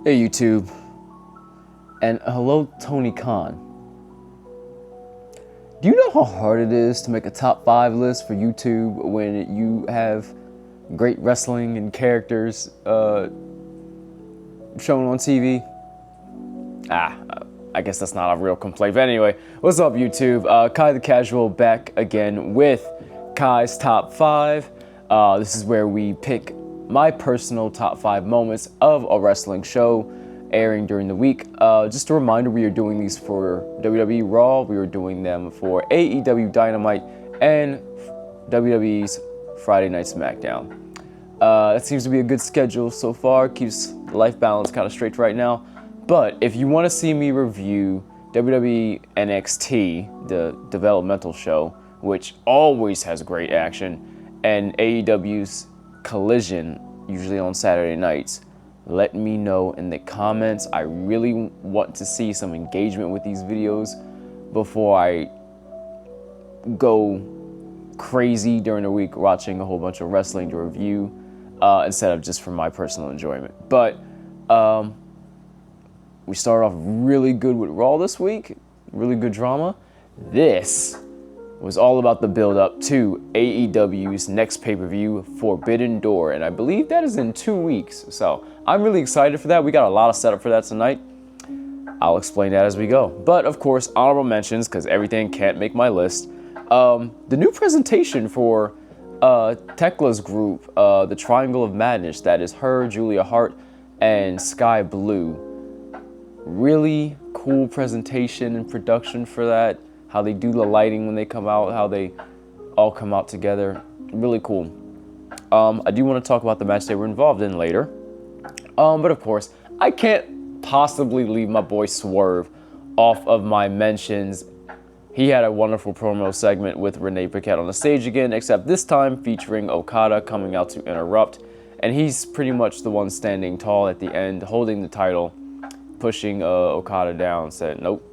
Hey YouTube, and hello Tony Khan. Do you know how hard it is to make a top 5 list for YouTube when you have great wrestling and characters shown on TV? I guess that's not a real complaint, but anyway, what's up YouTube? Kai the Casual back again with Kai's Top 5. This is where we pick my personal top 5 moments of a wrestling show airing during the week. Just a reminder, we are doing these for WWE Raw, we are doing them for AEW Dynamite, and WWE's Friday Night SmackDown. That seems to be a good schedule so far, keeps life balance kind of straight right now. But if you want to see me review WWE NXT, the developmental show, which always has great action, and AEW's Collision, usually on Saturday nights, let me know in the comments. I really want to see some engagement with these videos before I go crazy during the week watching a whole bunch of wrestling to review instead of just for my personal enjoyment. But we started off really good with Raw this week, really good drama. This was all about the build-up to AEW's next pay-per-view, Forbidden Door, and I believe that is in 2 weeks. So I'm really excited for that. We got a lot of setup for that tonight. I'll explain that as we go. But of course, honorable mentions, because everything can't make my list. The new presentation for Tekla's group, the Triangle of Madness, that is her, Julia Hart, and Sky Blue. Really cool presentation and production for that. How they do the lighting when they come out, how they all come out together. Really cool. I do want to talk about the match they were involved in later. But of course, I can't possibly leave my boy Swerve off of my mentions. He had a wonderful promo segment with Renee Paquette on the stage again, except this time featuring Okada coming out to interrupt. And he's pretty much the one standing tall at the end, holding the title, pushing Okada down, said, nope,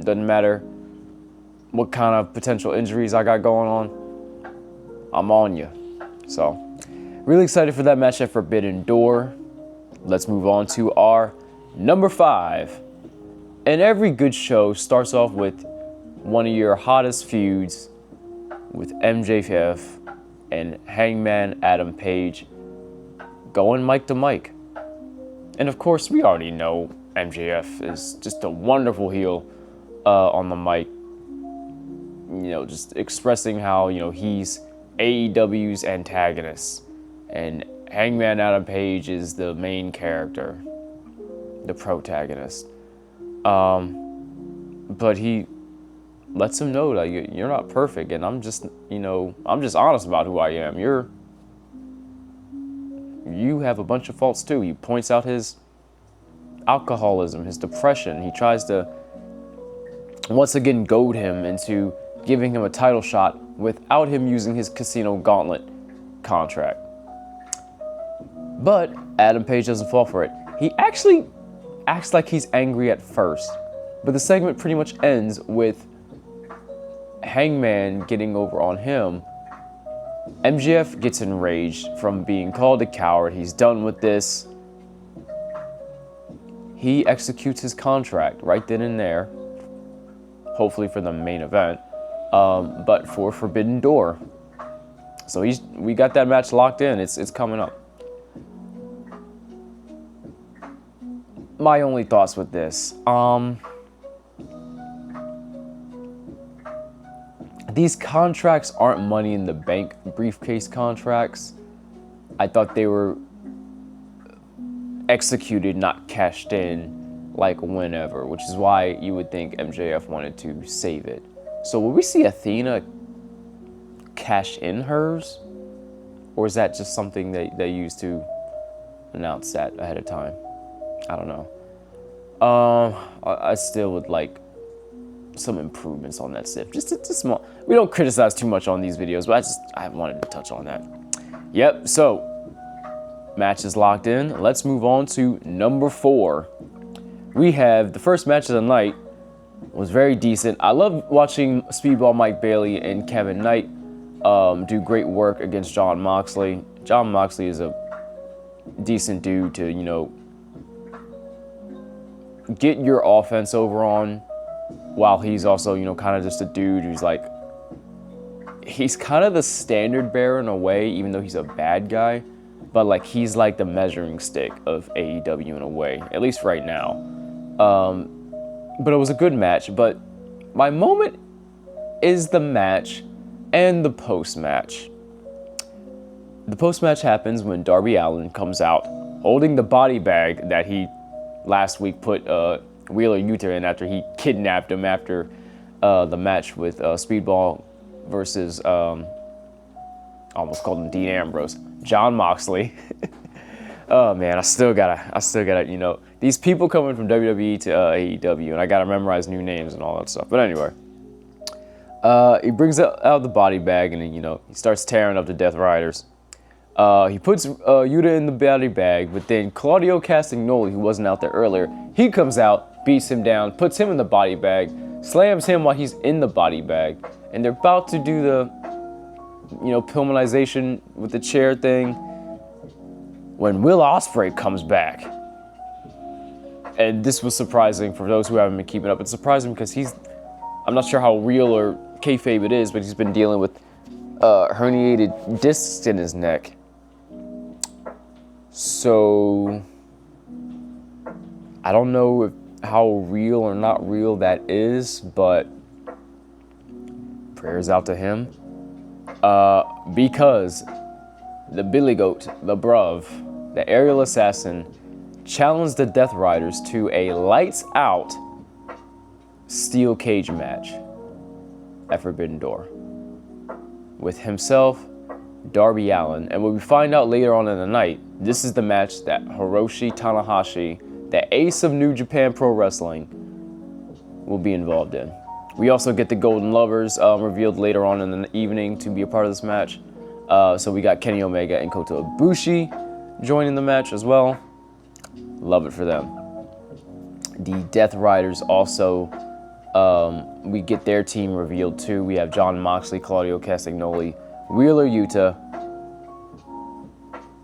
doesn't matter what kind of potential injuries I got going on, I'm on you. So, really excited for that match at Forbidden Door. Let's move on to our number 5. And every good show starts off with one of your hottest feuds with MJF and Hangman Adam Page going mic to mic. And of course, we already know MJF is just a wonderful heel on the mic. You know, just expressing how, you know, he's AEW's antagonist and Hangman Adam Page is the main character, the protagonist. But he lets him know that you're not perfect, and I'm just, you know, I'm just honest about who I am. You have a bunch of faults too. He points out his alcoholism, his depression. He tries to once again goad him into giving him a title shot without him using his Casino Gauntlet contract. But Adam Page doesn't fall for it. He actually acts like he's angry at first, but the segment pretty much ends with Hangman getting over on him. MJF gets enraged from being called a coward. He's done with this. He executes his contract right then and there, hopefully for the main event. But for Forbidden Door. So we got that match locked in. It's coming up. My only thoughts with this. These contracts aren't Money in the Bank briefcase contracts. I thought they were executed, not cashed in, like whenever, which is why you would think MJF wanted to save it. So will we see Athena cash in hers? Or is that just something that they used to announce that ahead of time? I don't know. I still would like some improvements on that stuff. Just small. We don't criticize too much on these videos, but I wanted to touch on that. Yep, so match is locked in. Let's move on to number 4. We have the first match of the night. Was very decent. I love watching Speedball Mike Bailey and Kevin Knight do great work against Jon Moxley. Jon Moxley is a decent dude to, you know, get your offense over on, while he's also, you know, kind of just a dude who's like, he's kind of the standard bearer in a way, even though he's a bad guy, but like he's like the measuring stick of AEW in a way, at least right now. But it was a good match. But my moment is the match and the post-match. The post-match happens when Darby Allin comes out holding the body bag that he last week put Wheeler Yuta in after he kidnapped him after the match with Speedball versus, almost called him Dean Ambrose, Jon Moxley. Oh man, I still gotta, you know, these people coming from WWE to AEW, and I gotta memorize new names and all that stuff. But anyway, he brings out the body bag, and then, you know, he starts tearing up the Death Riders. He puts Yuta in the body bag, but then Claudio Castagnoli, who wasn't out there earlier, he comes out, beats him down, puts him in the body bag, slams him while he's in the body bag, and they're about to do the, you know, Pillmanization with the chair thing, when Will Ospreay comes back. And this was surprising for those who haven't been keeping up. It's surprising because I'm not sure how real or kayfabe it is, but he's been dealing with herniated discs in his neck. So I don't know how real or not real that is, but prayers out to him. Because the Billy Goat, the Bruv, the aerial assassin, challenged the Death Riders to a lights out steel cage match at Forbidden Door with himself, Darby Allin. And when we find out later on in the night, this is the match that Hiroshi Tanahashi, the ace of New Japan Pro Wrestling, will be involved in. We also get the Golden Lovers revealed later on in the evening to be a part of this match. So we got Kenny Omega and Kota Ibushi joining the match as well. Love it for them. The Death Riders also, we get their team revealed too. We have Jon Moxley, Claudio Castagnoli, Wheeler Yuta,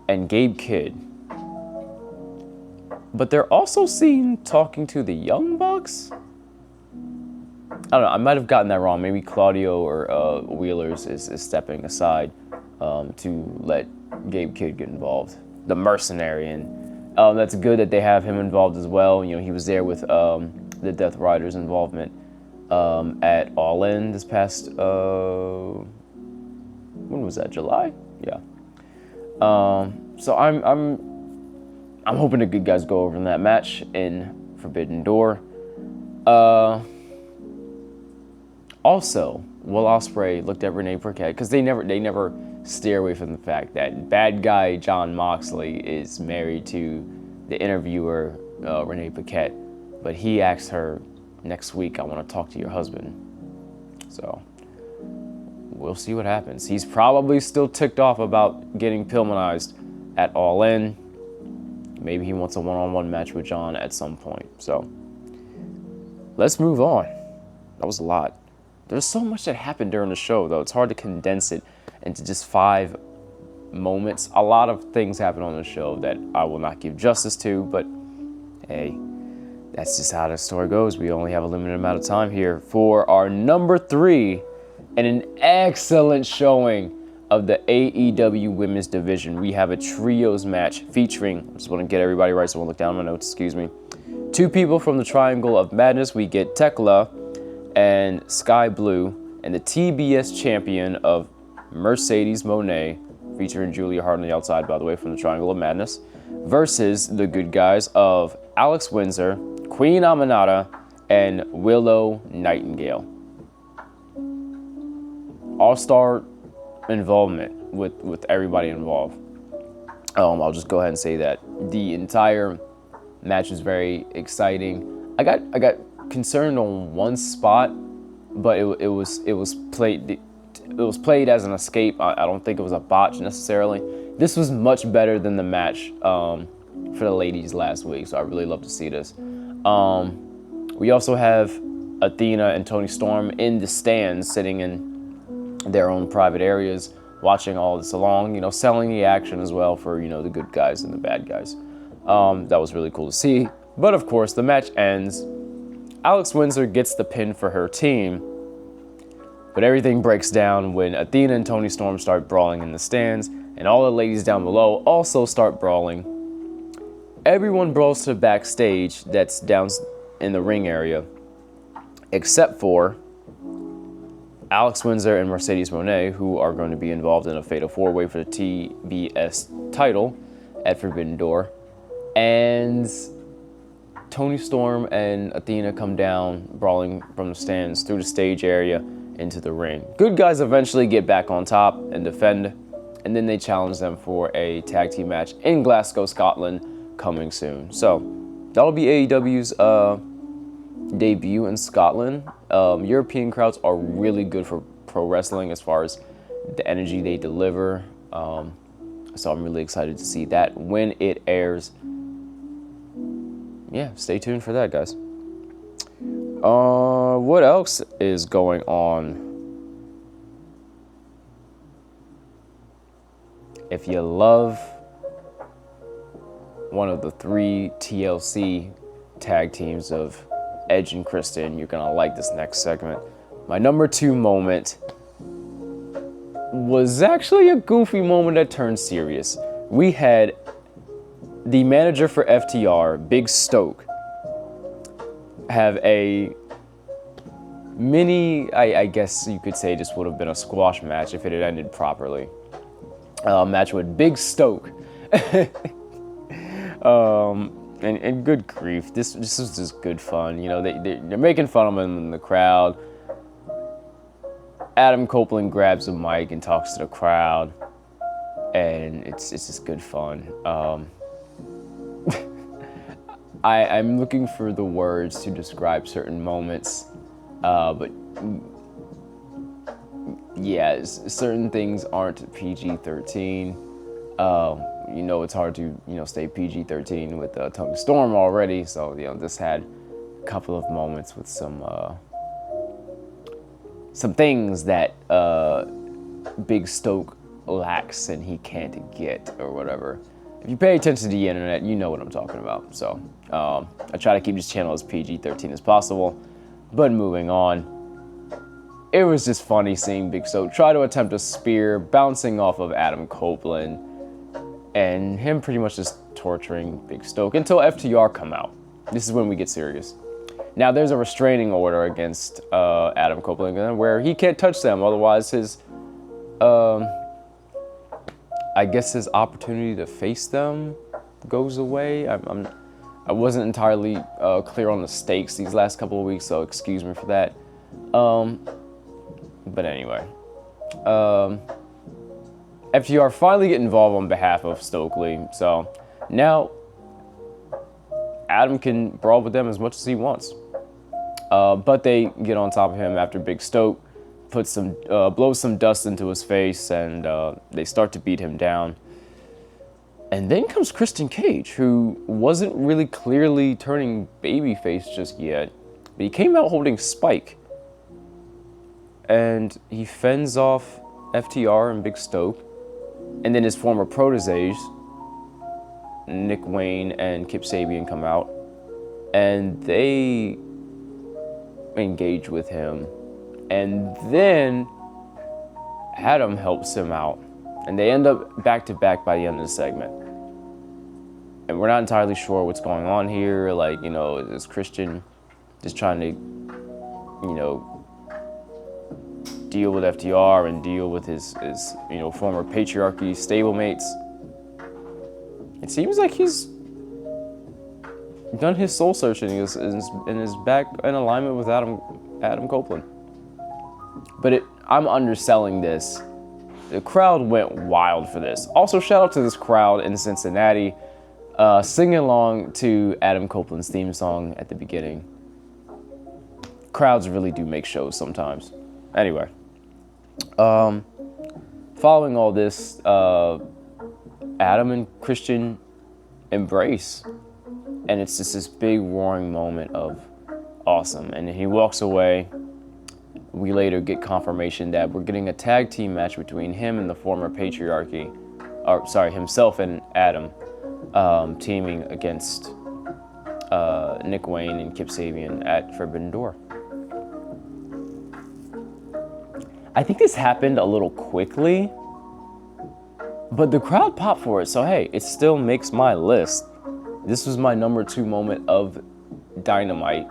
and Gabe Kidd. But they're also seen talking to the Young Bucks? I don't know, I might have gotten that wrong. Maybe Claudio or Wheeler's is stepping aside to let Gabe Kidd get involved. The mercenary, and that's good that they have him involved as well. You know, he was there with the Death Riders' involvement at All In this past, when was that, July? Yeah. So I'm hoping the good guys go over in that match in Forbidden Door. Also, Will Ospreay looked at Renee Paquette, because they never steer away from the fact that bad guy Jon Moxley is married to the interviewer Renee Paquette, but he asked her next week, "I want to talk to your husband." So we'll see what happens. He's probably still ticked off about getting Pillmanized at All In. Maybe he wants a one-on-one match with Jon at some point. So let's move on. That was a lot. There's so much that happened during the show, though. It's hard to condense it into just 5 moments. A lot of things happened on the show that I will not give justice to, but hey, that's just how the story goes. We only have a limited amount of time here for our number 3 and an excellent showing of the AEW Women's Division. We have a trios match featuring, I just want to get everybody right, so I won't look down at my notes, excuse me. 2 people from the Triangle of Madness. We get Tekla and Sky Blue, and the TBS champion of Mercedes Moné, featuring Julia Hart on the outside, by the way, from the Triangle of Madness, versus the good guys of Alex Windsor, Queen Aminata, and Willow Nightingale. All-star involvement with everybody involved. I'll just go ahead and say that the entire match was very exciting. I got concerned on one spot, but it was played as an escape. I don't think it was a botch necessarily. This was much better than the match for the ladies last week, so I really love to see this. We also have Athena and Toni Storm in the stands, sitting in their own private areas, watching all this along, you know, selling the action as well for, you know, the good guys and the bad guys. That was really cool to see. But of course, the match ends. Alex Windsor gets the pin for her team, but everything breaks down when Athena and Toni Storm start brawling in the stands, and all the ladies down below also start brawling. Everyone brawls to the backstage that's down in the ring area, except for Alex Windsor and Mercedes Moné, who are going to be involved in a fatal four-way for the TBS title at Forbidden Door. And Toni Storm and Athena come down, brawling from the stands through the stage area into the ring. Good guys eventually get back on top and defend, and then they challenge them for a tag team match in Glasgow, Scotland, coming soon. So that'll be AEW's debut in Scotland. European crowds are really good for pro wrestling as far as the energy they deliver. So I'm really excited to see that when it airs. Yeah, stay tuned for that, guys. What else is going on? If you love one of the 3 TLC tag teams of Edge and Kristen, you're gonna like this next segment. My number 2 moment was actually a goofy moment that turned serious. We had the manager for FTR, Big Stoke, have a mini, I guess you could say this would have been a squash match if it had ended properly. Match with Big Stoke. And good grief, this was just good fun. You know, they're making fun of him in the crowd. Adam Copeland grabs a mic and talks to the crowd, and it's just good fun. I'm looking for the words to describe certain moments, but yeah, certain things aren't PG-13. You know, it's hard to, stay PG-13 with Toni Storm already, so, this had a couple of moments with some things that Big Stoke lacks and he can't get, or whatever. If you pay attention to the internet, you know what I'm talking about. So I try to keep this channel as PG-13 as possible. But moving on, it was just funny seeing Big Stoke try to attempt a spear, bouncing off of Adam Copeland, and him pretty much just torturing Big Stoke until FTR come out. This is when we get serious. Now there's a restraining order against Adam Copeland where he can't touch them, otherwise his I guess his opportunity to face them goes away. I wasn't entirely clear on the stakes these last couple of weeks, so excuse me for that. But anyway, FTR finally get involved on behalf of Stokely, so now Adam can brawl with them as much as he wants. But they get on top of him after Big Stoke blows some dust into his face, and they start to beat him down. And then comes Christian Cage, who wasn't really clearly turning babyface just yet, but he came out holding Spike. And he fends off FTR and Big Stoke, and then his former proteges, Nick Wayne and Kip Sabian, come out, and they engage with him. And then Adam helps him out, and they end up back to back by the end of the segment. And we're not entirely sure what's going on here. Like, is Christian just trying to, deal with FTR and deal with his former patriarchy stablemates? It seems like he's done his soul searching and is back in alignment with Adam Copeland. But I'm underselling this. The crowd went wild for this. Also, shout out to this crowd in Cincinnati singing along to Adam Copeland's theme song at the beginning. Crowds really do make shows sometimes. Anyway, following all this, Adam and Christian embrace, and it's just this big roaring moment of awesome. And he walks away. We later get confirmation that we're getting a tag team match between him and the former patriarchy, himself and Adam, teaming against Nick Wayne and Kip Sabian at Forbidden Door. I think this happened a little quickly, but the crowd popped for it, so hey, it still makes my list. This was my number 2 moment of Dynamite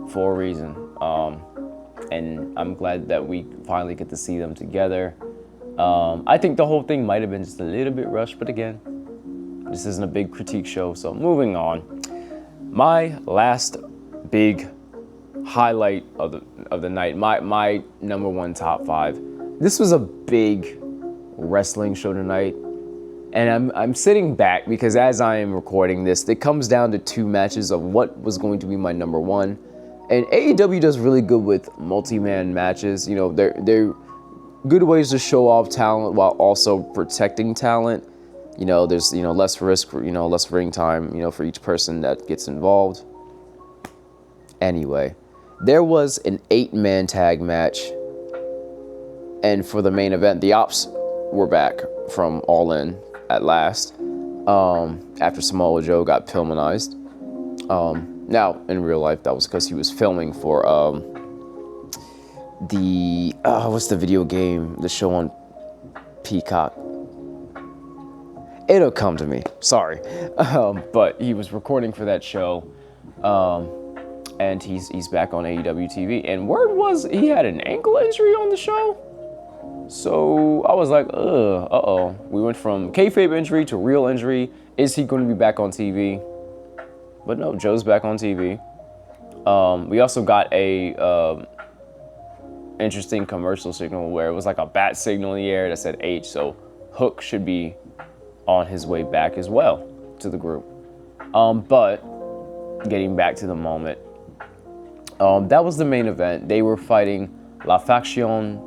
for a reason. And I'm glad that we finally get to see them together. I think the whole thing might have been just a little bit rushed, but again, this isn't a big critique show, so moving on. My last big highlight of the night, my number 1 top 5. This was a big wrestling show tonight, and I'm sitting back because as I am recording this, it comes down to 2 matches of what was going to be my number 1. And AEW does really good with multi-man matches. You know, they're good ways to show off talent while also protecting talent. You know, there's, you know, less risk, less ring time, for each person that gets involved. Anyway, there was an 8-man tag match. And for the main event, the Ops were back from All In at last. After Samoa Joe got Pillmanized. Now, in real life, that was because he was filming for what's the video game, the show on Peacock? It'll come to me, sorry. But he was recording for that show, and he's back on AEW TV. And word was he had an ankle injury on the show. So I was like, uh-oh. We went from kayfabe injury to real injury. Is he going to be back on TV? But no, Joe's back on TV. We also got a interesting commercial signal where it was like a bat signal in the air that said H, so Hook should be on his way back as well to the group. But getting back to the moment, that was the main event. They were fighting La Faction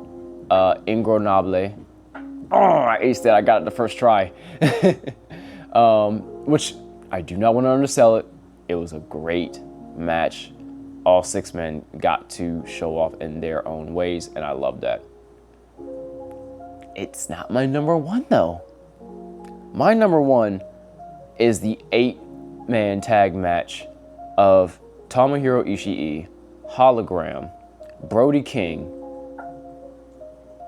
Ingronable. Oh, I aced it. I got it the first try. Which I do not want to undersell it. It was a great match. All 6 men got to show off in their own ways, and I love that. It's not my number 1, though. My number 1 is the 8-man tag match of Tomohiro Ishii, Hologram, Brody King,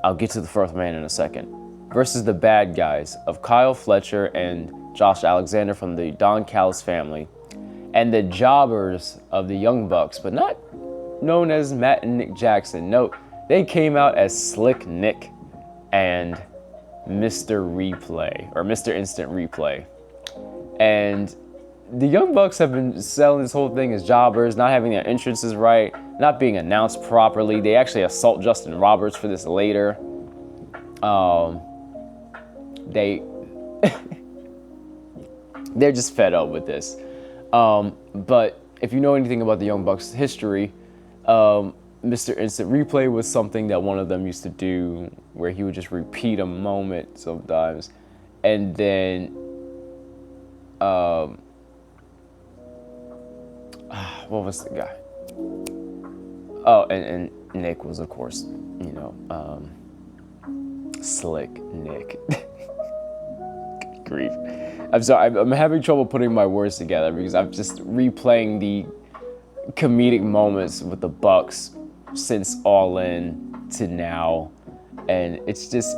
I'll get to the 4th man in a second, versus the bad guys of Kyle Fletcher and Josh Alexander from the Don Callis family, and the jobbers of the Young Bucks, but not known as Matt and Nick Jackson. No, they came out as Slick Nick and Mr. Replay, or Mr. Instant Replay. And the Young Bucks have been selling this whole thing as jobbers, not having their entrances right, not being announced properly. They actually assault Justin Roberts for this later. They're just fed up with this. But if you know anything about the Young Bucks' history, Mr. Instant Replay was something that one of them used to do where he would just repeat a moment sometimes. And then, what was the guy? Oh, and Nick was, of course, Slick Nick. Good grief. I'm sorry, I'm having trouble putting my words together because I'm just replaying the comedic moments with the Bucks since All In to now. And it's just,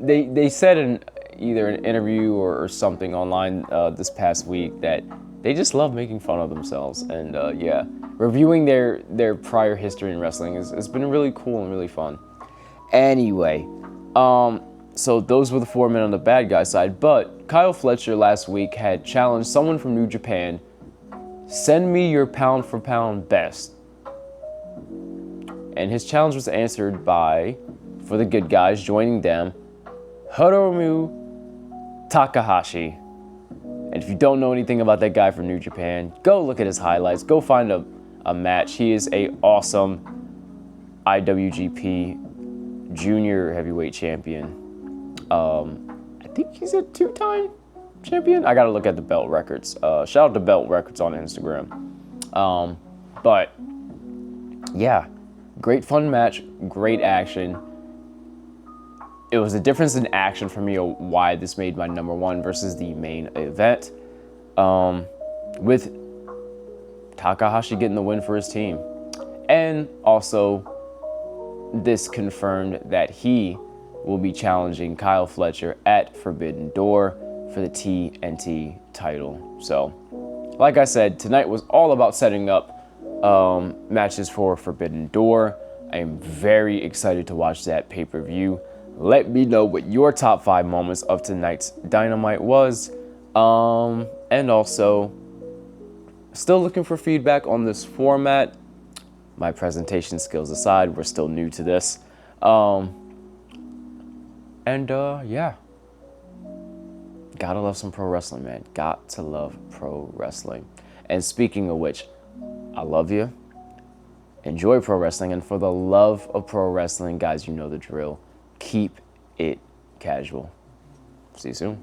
they said in either an interview or something online this past week that they just love making fun of themselves. And yeah, reviewing their prior history in wrestling has been really cool and really fun. Anyway, so those were the 4 men on the bad guy side, but Kyle Fletcher last week had challenged someone from New Japan, send me your pound for pound best. And his challenge was answered by, for the good guys joining them, Hiromu Takahashi. And if you don't know anything about that guy from New Japan, go look at his highlights, go find a match. He is a awesome IWGP Junior Heavyweight Champion. I think he's a 2-time champion. I gotta look at the belt records. Shout out to Belt Records on Instagram. But yeah, great fun match, great action. It was a difference in action for me why this made my number 1 versus the main event. With Takahashi getting the win for his team. And also, this confirmed that he will be challenging Kyle Fletcher at Forbidden Door for the TNT title. So, like I said, tonight was all about setting up matches for Forbidden Door. I am very excited to watch that pay-per-view. Let me know what your top 5 moments of tonight's Dynamite was. And also, still looking for feedback on this format. My presentation skills aside, we're still new to this. Yeah. Gotta love some pro wrestling, man. Got to love pro wrestling. And speaking of which, I love you. Enjoy pro wrestling. And for the love of pro wrestling, guys, you know the drill. Keep it casual. See you soon.